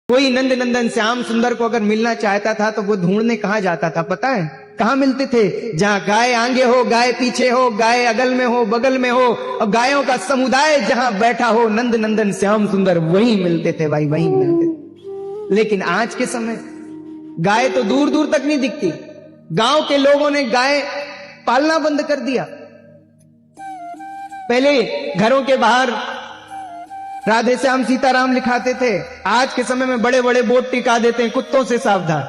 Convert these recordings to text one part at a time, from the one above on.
कोई नंद नंदन श्याम सुंदर को अगर मिलना चाहता था तो वो ढूंढने कहां जाता था पता है? कहां मिलते थे? जहां गाय आगे हो, गाय पीछे हो, गाय अगल में हो, बगल में हो, और गायों का समुदाय जहां बैठा हो, नंद नंदन श्याम सुंदर वहीं मिलते थे भाई, वहीं मिलते थे। लेकिन आज के समय गाय तो दूर दूर तक नहीं दिखती। गांव के लोगों ने गाय पालना बंद कर दिया। पहले घरों के बाहर राधे श्याम सीताराम लिखाते थे, आज के समय में बड़े बड़े बोर्ड टिका देते हैं, कुत्तों से सावधान।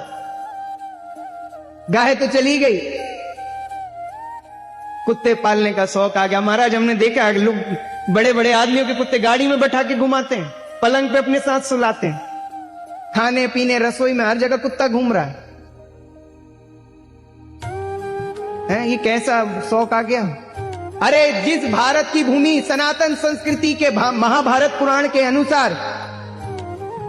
गाय तो चली गई, कुत्ते पालने का शौक आ गया। महाराज हमने देखा लोग बड़े बड़े आदमियों के कुत्ते गाड़ी में बैठा के घुमाते हैं, पलंग पे अपने साथ सुलाते हैं, खाने पीने रसोई में हर जगह कुत्ता घूम रहा है। ये कैसा शौक आ गया? अरे जिस भारत की भूमि सनातन संस्कृति के महाभारत पुराण के अनुसार,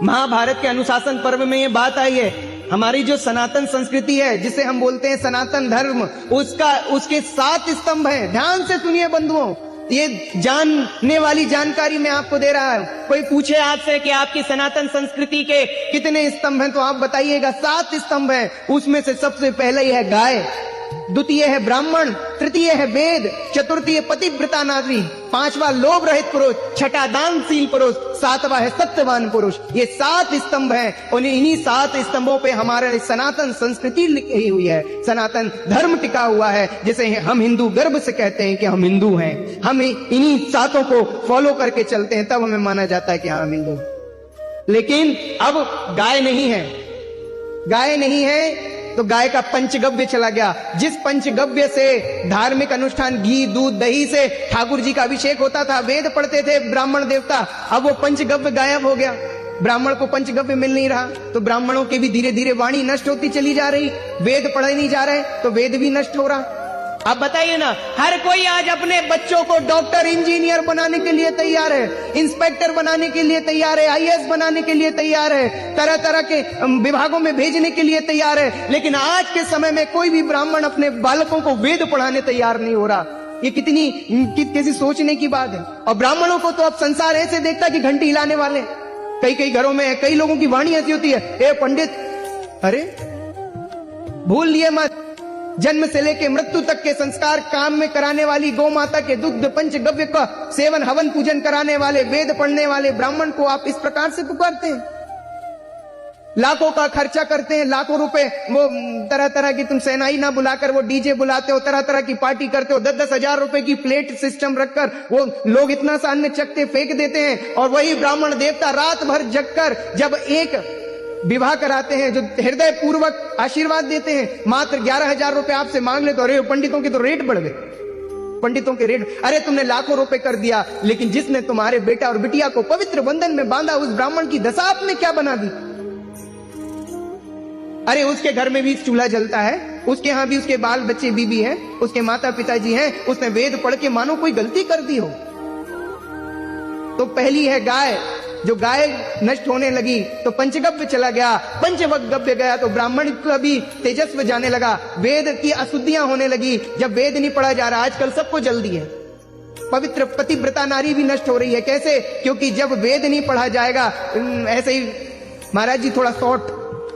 महाभारत के अनुशासन पर्व में ये बात आई है, हमारी जो सनातन संस्कृति है जिसे हम बोलते हैं सनातन धर्म, उसके 7 स्तंभ हैं। ध्यान से सुनिए बंधुओं, ये जानने वाली जानकारी मैं आपको दे रहा हूं। कोई पूछे आपसे कि आपकी सनातन संस्कृति के कितने स्तंभ हैं तो आप बताइएगा 7 स्तंभ हैं। उसमें से सबसे पहले ही है गाय, द्वितीय है ब्राह्मण, तृतीय है वेद, चतुर्थी है पतिव्रता नारी, 5वां लोभ रहित पुरुष, छठा दानशील पुरुष, 7वां है सत्यवान पुरुष। ये 7 स्तंभ हैं और इन्हीं 7 स्तंभों पे हमारे सनातन संस्कृति लिखी हुई है, सनातन धर्म टिका हुआ है, जिसे हम हिंदू गर्व से कहते हैं कि हम हिंदू हैं। हम इन्हीं 7 को फॉलो करके चलते हैं, तब हमें माना जाता है कि हम हिंदू। लेकिन अब गाय नहीं है, गाय नहीं है तो गाय का पंचगव्य चला गया। जिस पंचगव्य से धार्मिक अनुष्ठान घी दूध दही से ठाकुर जी का अभिषेक होता था, वेद पढ़ते थे ब्राह्मण देवता, अब वो पंचगव्य गायब हो गया। ब्राह्मण को पंचगव्य मिल नहीं रहा तो ब्राह्मणों की भी धीरे धीरे वाणी नष्ट होती चली जा रही, वेद पढ़े नहीं जा रहे तो वेद भी नष्ट हो रहा। अब बताइए ना, हर कोई आज अपने बच्चों को डॉक्टर इंजीनियर बनाने के लिए तैयार है, इंस्पेक्टर बनाने के लिए तैयार है, आईएएस बनाने के लिए तैयार है, तरह तरह के विभागों में भेजने के लिए तैयार है। लेकिन आज के समय में कोई भी ब्राह्मण अपने बालकों को वेद पढ़ाने तैयार नहीं हो रहा। ये कैसी सोचने की बात है। और ब्राह्मणों को तो अब संसार ऐसे देखता कि घंटी हिलाने वाले। कई घरों में कई लोगों की वाणी ऐसी होती है, ए पंडित, अरे भूल लिए मत, जन्म से लेके मृत्यु तक के संस्कार काम में कराने वाली गौ माता के दुग्ध पंचगव्य का सेवन हवन पूजन कराने वाले वेद पढ़ने वाले ब्राह्मण को आप इस प्रकार से पुकारते हैं। लाखों का खर्चा करते हैं, लाखों रुपए, वो तरह तरह की, तुम सेनाई ना बुलाकर वो डीजे बुलाते हो, तरह तरह की पार्टी करते हो, 10-10 हजार रुपए की प्लेट सिस्टम रखकर वो लोग इतना सा अन्न चखते फेंक देते हैं। और वही ब्राह्मण देवता रात भर जगकर जब एक विवाह कराते हैं, जो हृदय पूर्वक आशीर्वाद देते हैं, मात्र 11,000 रुपए आपसे मांग ले तो अरे पंडितों के तो रेट बढ़ गए, पंडितों के रेट। अरे तुमने लाखों रुपए कर दिया, लेकिन जिसने तुम्हारे बेटा और बिटिया को पवित्र बंधन में बांधा, उस ब्राह्मण की दशा आपने क्या बना दी? अरे उसके घर में भी चूल्हा जलता है, उसके यहां भी उसके बाल बच्चे बीबी हैं, उसके माता पिताजी हैं, उसने वेद पढ़ के मानो कोई गलती कर दी हो। तो पहली है गाय, जो गाय नष्ट होने लगी तो पंचगव्य चला गया, पंचगव्य गया तो ब्राह्मण का भी तेजस्व जाने लगा, वेद की अशुद्धियां होने लगी। जब वेद नहीं पढ़ा जा रहा, आजकल सबको जल्दी है, पवित्र पतिव्रता नारी भी नष्ट हो रही है। कैसे? क्योंकि जब वेद नहीं पढ़ा जाएगा, ऐसे ही महाराज जी थोड़ा शॉर्ट,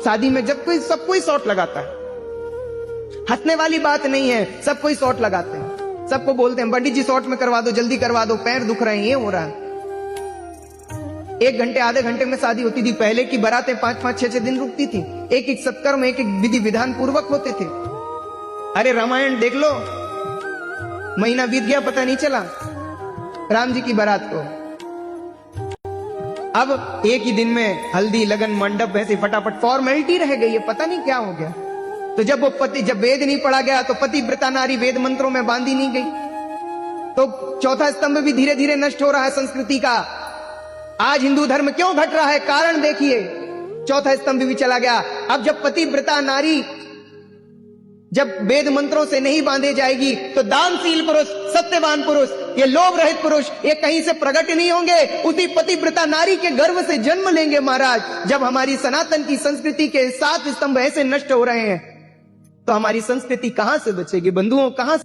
शादी में जब कोई सब कोई शॉर्ट लगाता है, हंसने वाली बात नहीं है, सब कोई शॉर्ट लगाते हैं, सबको बोलते हैं पंडित जी शॉर्ट में करवा दो, जल्दी करवा दो, पैर दुख रहे हैं, ये हो रहा है। 1 घंटे आधे घंटे में शादी होती थी। पहले की बारातें 5-5 6-6 दिन रुकती थी, एक सत्कर्म एक विधि विधान पूर्वक होते थे। अरे रामायण देख लो, महीना बीत गया पता नहीं चला राम जी की बारात को। अब एक ही दिन में हल्दी लगन मंडप ऐसे फटाफट फॉर्मेलिटी रह गई है, पता नहीं क्या हो गया। तो जब वेद नहीं पढ़ा गया तो पतिव्रता नारी वेद मंत्रों में बांधी नहीं गई, तो चौथा स्तंभ भी धीरे धीरे नष्ट हो रहा है संस्कृति का। आज हिंदू धर्म क्यों घट रहा है? कारण देखिए, चौथा स्तंभ भी चला गया। अब जब पतिव्रता नारी जब वेद मंत्रों से नहीं बांधे जाएगी तो दानशील पुरुष, सत्यवान पुरुष, ये लोभ रहित पुरुष, ये कहीं से प्रकट नहीं होंगे, उसी पतिव्रता नारी के गर्भ से जन्म लेंगे महाराज। जब हमारी सनातन की संस्कृति के 7 स्तंभ ऐसे नष्ट हो रहे हैं तो हमारी संस्कृति कहां से बचेगी बंधुओं, कहां से?